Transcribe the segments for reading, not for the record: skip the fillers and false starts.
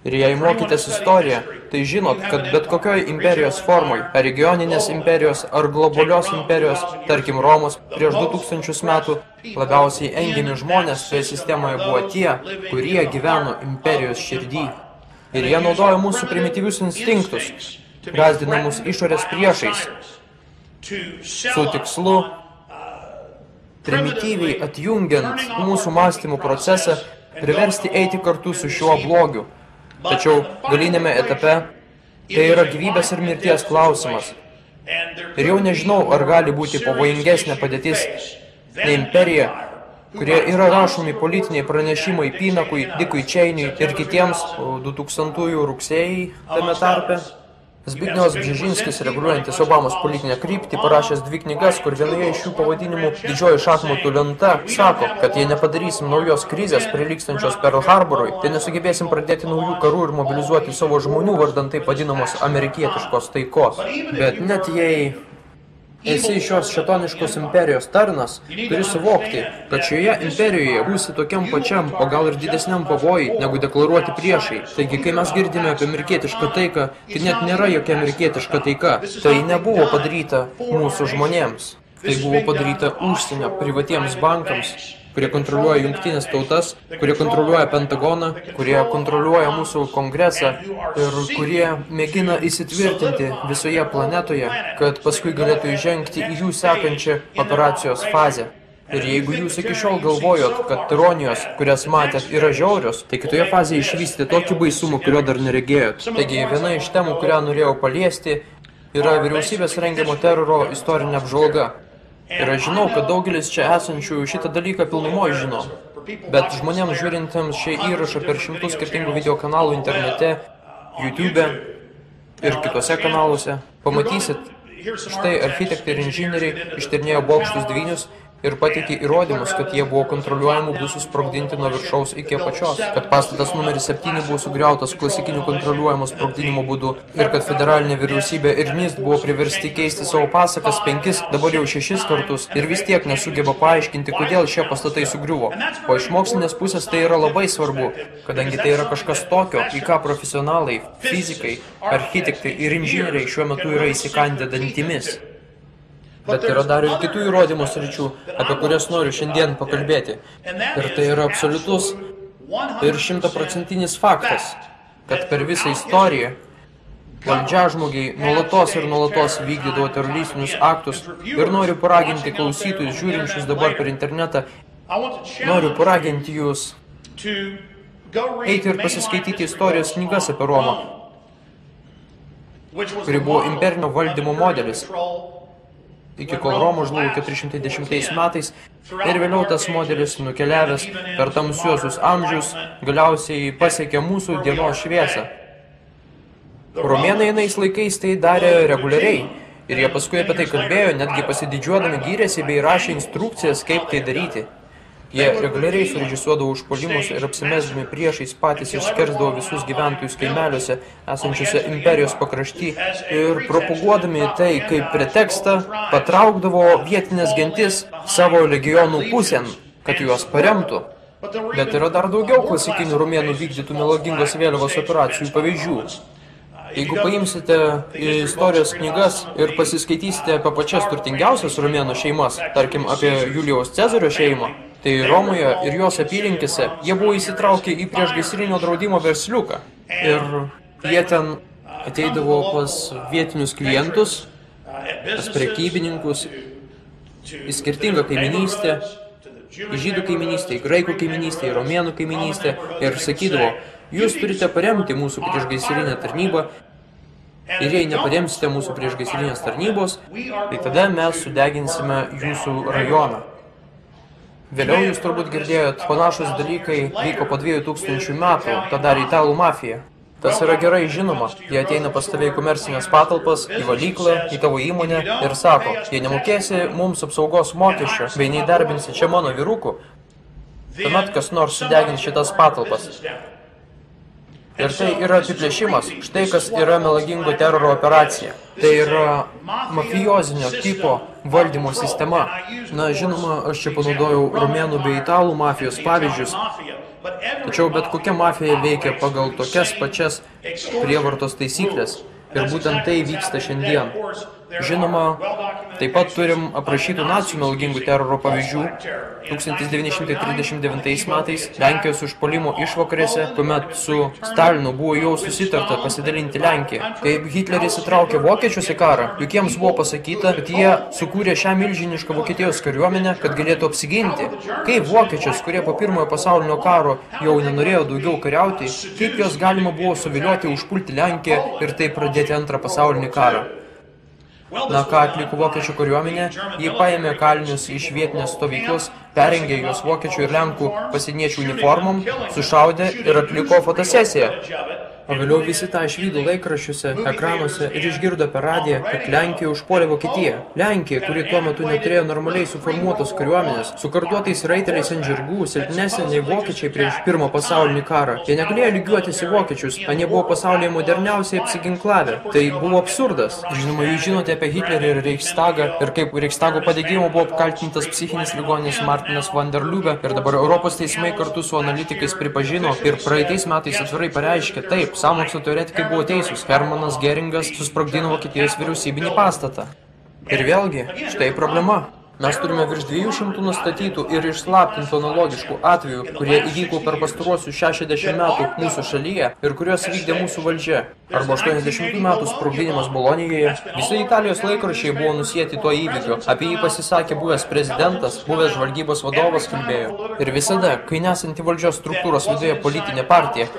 Ir jei mokytės istoriją, tai žinot, kad bet kokioj imperijos formoj, ar regioninės imperijos, ar globalios imperijos, tarkim Romos prieš 2000 metų, labiausiai engiami žmonės toje sistemoje buvo tie, kurie gyveno imperijos širdį. Ir jie naudojo mūsų primityvius instinktus, gazdina mus išorės priešais, su tikslu, primityviai atjungiant mūsų mąstymų procesą, priversti eiti kartu su šiuo blogiu. Tačiau galinėme etape tai yra gyvybės ir mirties klausimas. Ir jau nežinau, ar gali būti pavojingesnė padėtis nei imperija, kurie yra rašomi politiniai pranešimai Pinakui, Dikui Čeiniui ir kitiems 2000-ųjų rugsėjai tame tarpe. Zbignievas Bžežinskis, reguliuojantis Obamos politinę kryptį, parašęs 2 knygas, kur vienoje iš jų pavadinimų Didžioji šachmatų lenta, sako, kad jei nepadarysim naujos krizės prilygstančios Pearl Harborui, tai nesugebėsim pradėti naujų karų ir mobilizuoti savo žmonių vardan taip vadinamos amerikietiškos taikos. Bet net jei esi šios šėtoniškos imperijos tarnas, turi suvokti, kad šioje imperijoje būsi tokiam pačiam, o gal ir didesniam pavojui, negu deklaruoti priešai. Taigi, kai mes girdime apie amerikietišką taiką, tai net nėra jokia amerikietiška taika. Tai nebuvo padaryta mūsų žmonėms. Tai buvo padaryta užsienio privatiems bankams, kurie kontroliuoja jungtinės tautas, kurie kontroliuoja Pentagoną, kurie kontroliuoja mūsų kongresą ir kurie mėgina įsitvirtinti visoje planetoje, kad paskui galėtų įžengti į jų sekančią operacijos fazę. Ir jeigu jūs iki šiol galvojot, kad tironijos, kurias matėt, yra žiaurios, tai kitoje fazėje išvystė tokį baisumą, kurio dar neregėjot. Taigi, viena iš temų, kurią norėjau paliesti, yra vyriausybės rengiamo teroro istorinė apžvalga. Ir aš žinau, kad daugelis čia esančių šitą dalyką pilnumoje žino. Bet žmonėms žiūrintiems šią įrašą per šimtus skirtingų video kanalų internete, YouTube ir kitose kanaluose, pamatysit, štai architektai ir inžinieriai ištyrinėjo bokštus dvynius ir pateikė įrodymus, kad jie buvo kontroliuojami, bus susprogdinti nuo viršaus iki apačios, kad pastatas numeris 7 buvo sugriautas klasikiniu kontroliuojamo sprogdinimo būdu ir kad federalinė vyriausybė ir NIST buvo priversti keisti savo pasakas 5, dabar jau 6 kartus ir vis tiek nesugeba paaiškinti, kodėl šie pastatai sugriuvo. O iš mokslinės pusės tai yra labai svarbu, kadangi tai yra kažkas tokio, į ką profesionalai, fizikai, architektai ir inžinieriai šiuo metu yra įsikandę dantimis. Bet yra dar ir kitų įrodymų sričių, apie kurias noriu šiandien pakalbėti. Ir tai yra absoliutus ir 100% faktas, kad per visą istoriją valdžiažmogiai nuolatos vykdydavo teroristinius aktus ir noriu paraginti klausytojus žiūrinčius dabar per internetą, noriu paraginti jūs eiti ir pasiskaityti istorijos knygas apie Romą, kuri buvo imperinio valdymo modelis, iki kol Roma žlugo 410 metais ir vėliau tas modelis nukeliavęs per tamsiuosius amžius galiausiai pasiekė mūsų dienos šviesą. Romėnai einais laikais tai darė reguliariai ir jie paskui apie tai kalbėjo, netgi pasididžiuodami gyrėsi bei rašė instrukcijas, kaip tai daryti. Jie reguliariai surežisuodavo užpuolimus ir apsimesdami priešais patys išskersdavo visus gyventojus kaimeliuose, esančiuose imperijos pakrašty ir propaguodami tai kaip pretekstą, patraukdavo vietinės gentis savo legionų pusėn, kad juos paremtų. Bet yra dar daugiau klasikinių romėnų vykdytų melagingos vėliavos operacijų pavyzdžių. Jeigu paimsite istorijos knygas ir pasiskaitysite apie pačias turtingiausias romėnų šeimas, tarkim apie Julijaus Cezario šeimą, tai Romoje ir jos apylinkėse jie buvo įsitraukę į priešgaisrinio draudimo versliuką. Ir jie ten ateidavo pas vietinius klientus, pas prekybininkus, į skirtingą kaiminystę, į žydų kaiminystę, į graikų kaiminystę, į romėnų kaiminystę ir sakydavo, jūs turite paremti mūsų priešgaisrinę tarnybą ir jei neparemsite mūsų priešgaisrinės tarnybos, tai tada mes sudeginsime jūsų rajoną. Vėliau jūs turbūt girdėjot, panašus dalykai vyko po 2000 metų, tą darė italų mafija. Tas yra gerai žinoma, jie ateina pas tave į komercinės patalpas, į valyklą, į tavo įmonę ir sako, jei nemokėsi mums apsaugos mokesčio, bei neįdarbinsi čia mano vyrukų, tuomet kas nors sudegins šitas patalpas. Ir tai yra apiplėšimas, štai kas yra melagingo teroro operacija. Tai yra mafijozinio tipo valdymo sistema. Na, žinoma, aš čia panaudojau romėnų bei italų mafijos pavyzdžius, Tačiau bet kokia mafija veikia pagal tokias pačias prievartos taisyklės ir būtent tai vyksta šiandien. Žinoma, taip pat turim aprašytų nacių melagingų teroro pavyzdžių. 1939 metais Lenkijos užpuolimo išvakarėse, kuomet su Stalinu buvo jau susitarta pasidalinti Lenkiją. Kaip Hitleris įtraukė vokiečius į karą, juk jiems buvo pasakyta, kad jie sukūrė šią milžinišką Vokietijos kariuomenę, kad galėtų apsiginti. Kaip vokiečius, kurie po pirmojo pasaulinio karo jau nenorėjo daugiau kariauti, kaip juos galima buvo suvilioti užpulti Lenkiją ir taip pradėti antrą pasaulinį karą? Na, ką atliko vokiečių kariuomenė, jie paėmė kalinius iš vietinės stovyklos, perengė juos vokiečių ir lenkų pasieniečių uniformom, sušaudė ir atliko fotosesiją. O vėliau visi tą išvydo laikraščiuose, ekranuose ir išgirdo per radiją, kad Lenkija užpuolė Vokietiją. Lenkija, kuri tuo metu neturėjo normaliai suformuotos kariuomenės, su karduotais raiteliais ant žirgų, silpnesnė nei vokiečiai prieš pirmą pasaulinį karą. Jie negalėjo lygiuotis į vokiečius, anie buvo pasaulyje moderniausiai apsiginklavę. Tai buvo absurdas. Žinoma, jūs žinote apie Hitlerį ir Reichstagą ir kaip Reichstago padegimu buvo apkaltintas psichinis ligonis Martinas van der Lubbe ir dabar Europos teismai kartu su analitikais pripažino ir praeitais metais atvirai pareiškė, taip, sąmokslo teoretikai buvo teisūs. Hermanas Geringas susprogdino Vokietijos vyriausybinį pastatą. Ir vėlgi, štai problema. Mes turime virš 200 nustatytų ir išslaptintų analogiškų atvejų, kurie įvyko per pastaruosius 60 metų mūsų šalyje ir kuriuos vykdė mūsų valdžia. Arba 80 metų sprogdinimas Bolonijoje. Visi Italijos laikraščiai buvo nusieti tuo įvykiu. Apie jį pasisakė buvęs prezidentas, buvęs žvalgybos vadovas kalbėjo. Ir visada, kai nesanti valdžios struktūros viduje politinė partija,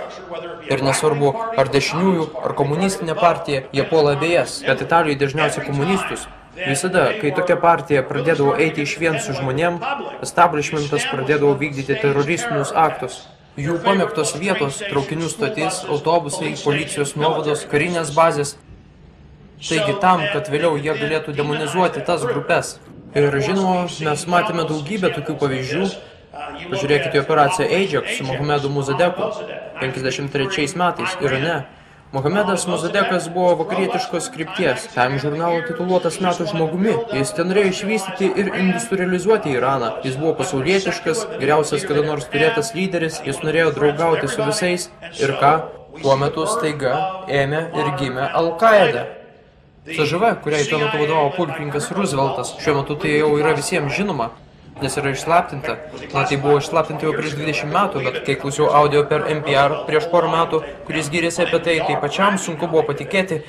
ir nesvarbu, ar dešiniųjų, ar komunistinė partija, jie puola abejas, bet Italijoje dažniausiai komunistus. Visada, kai tokia partija pradėdavo eiti iš vien su žmonėm, establishmentas pradėdavo vykdyti teroristinius aktus. Jų pamėgtos vietos, traukinių stotis, autobusai, policijos nuovados, karinės bazės. Taigi tam, kad vėliau jie galėtų demonizuoti tas grupės. Ir žinoma, mes matėme daugybę tokių pavyzdžių. Pažiūrėkite operaciją Ajax su Mohamedu Mozadeku 53 metais Irane. Mohamedas Mozadekas buvo vakarietiškos krypties, Time žurnalo tituluotas metų žmogumi. Jis ten norėjo išvystyti ir industrializuoti Iraną. Jis buvo pasaulietiškas, geriausias kada nors turėtas lyderis, jis norėjo draugauti su visais. Ir ką? Tuo metu staiga ėmė ir gimė Al-Qaeda. CŽV, kuriai tuo metu vadovavo pulkininkas Rooseveltas, šiuo metu tai jau yra visiems žinoma, nes yra išslaptinta. Na, tai buvo išslaptinta jau prieš 20 metų, bet kai klausiau audio per NPR prieš porą metų, kuris gyrėsi apie tai, tai pačiam sunku buvo patikėti,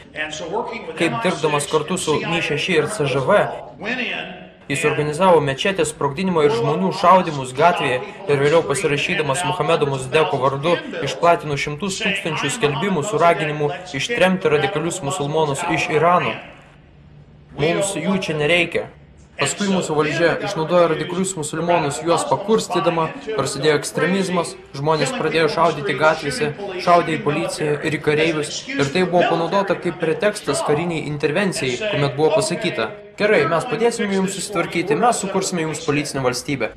kaip dirbdamas kartu su Mi-6 ir CŽV, jis organizavo mečetės sprogdinimo ir žmonių šaudymus gatvėje ir vėliau pasirašydamas Mohamedo Mozadeko vardu išplatino 100 000 skelbimų su raginimu ištremti radikalius musulmonus iš Irano. Mums jų čia nereikia. Paskui mūsų valdžia išnaudojo radikalius musulmonus juos pakurstydama, prasidėjo ekstremizmas, žmonės pradėjo šaudyti gatvėse, šaudė į policiją ir į kareivius, ir tai buvo panaudota kaip pretekstas kariniai intervencijai, kuomet buvo pasakyta, gerai, mes padėsime jums susitvarkyti, mes sukursime jums policinę valstybę.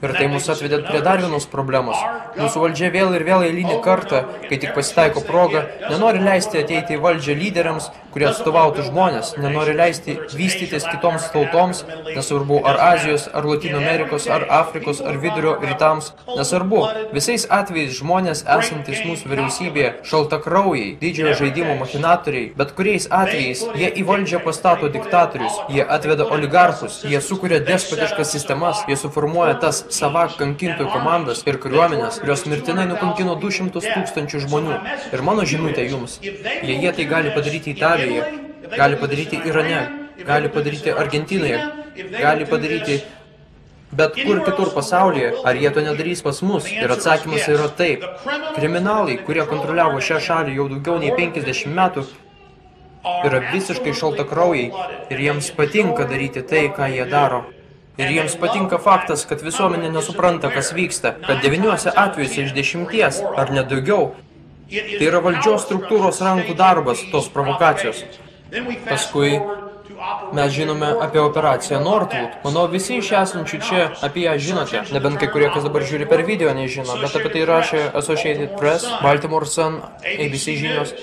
Ir tai mus atvedė prie dar vienos problemos. Mūsų valdžia vėl ir vėl eilinį kartą, kai tik pasitaiko proga, nenori leisti ateiti į valdžią lyderiams, kurie atstovautų žmonės, nenori leisti vystytis kitoms tautoms, nesvarbu ar Azijos, ar Latino Amerikos, ar Afrikos, ar Vidurio rytams, nesvarbu. Visais atvejais žmonės esantis mūsų vyriausybėje, šaltakraujai, didžiojo žaidimo machinatoriai, bet kuriais atvejais jie į valdžią pastato diktatorius, jie atveda oligarchus, jie sukuria despotiškas sistemas, jie suformuoja tas savak kankintojų komandas ir kariuomenės, kurios mirtinai nukankino 200 000 žmonių. Ir mano žinutė jums, jei jie tai gali padaryti Italijoje, gali padaryti Irane, gali padaryti Argentinoje, gali padaryti bet kur kitur pasaulyje, ar jie to nedarys pas mus? Ir atsakymas yra taip. Kriminalai, kurie kontroliavo šią šalį jau daugiau nei 50 metų, yra visiškai šaltakraujai ir jiems patinka daryti tai, ką jie daro. Ir jiems patinka faktas, kad visuomenė nesupranta, kas vyksta, kad 9 atvejuose iš 10 ar net daugiau, tai yra valdžios struktūros rankų darbas tos provokacijos. Paskui mes žinome apie operaciją Northwood. Manau, visi iš esančių čia apie ją žinote. Nebent kai kurie, kas dabar žiūri per video, nežino, bet apie tai rašė Associated Press, Baltimore Sun, ABC žinios.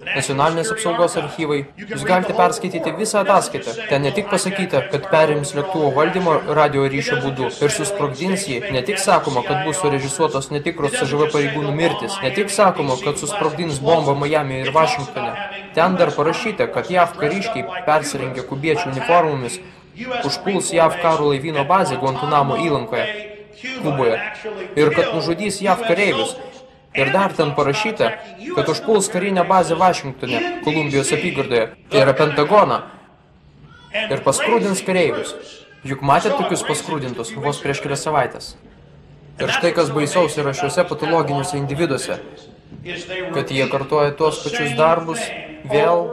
Nacionalinės apsaugos archyvai. Jūs galite perskaityti visą ataskaitą. Ten ne tik pasakyta, kad perims lėktuvo valdymo radio ryšio būdu ir susprogdins jį. Ne tik sakoma, kad bus surežisuotos netikros CŽV pareigūnų mirtis. Ne tik sakoma, kad susprogdins bombą Miami ir Vašingtone. Ten dar parašyta, kad JAV kariškiai persirengę kubiečių uniformomis užpuls JAV karo laivyno bazę Guantanamo įlankoje, Kuboje, ir kad nužudys JAV kareivius. Ir dar ten parašyta, kad užpuls karinę bazę Vašingtone, Kolumbijos apygardoje, tai yra Pentagoną, ir paskrūdins kareivius. Juk matėte tokius paskrūdintus vos prieš kelias savaitės. Ir štai kas baisiaus yra šiuose patologiniuose individuose, kad jie kartoja tuos pačius darbus vėl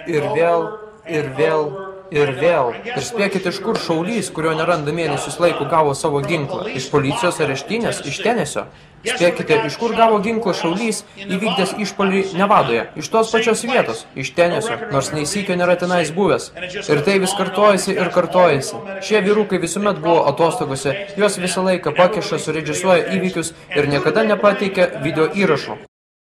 ir vėl ir vėl ir vėl. Ir spėkite, iš kur šaulys, kurio neranda mėnesius laiko, gavo savo ginklą. Iš policijos areštinės, iš Tenesio. Spėkite, iš kur gavo ginklą šaulys įvykdęs išpuolį Nevadoje. Iš tos pačios vietos, iš Tenesio, nors nei sykio nėra tenais buvęs. Ir tai vis kartojasi ir kartojasi. Šie vyrukai visuomet buvo atostogose, juos visą laiką pakeša, surežisuoja įvykius ir niekada nepateikia video įrašų.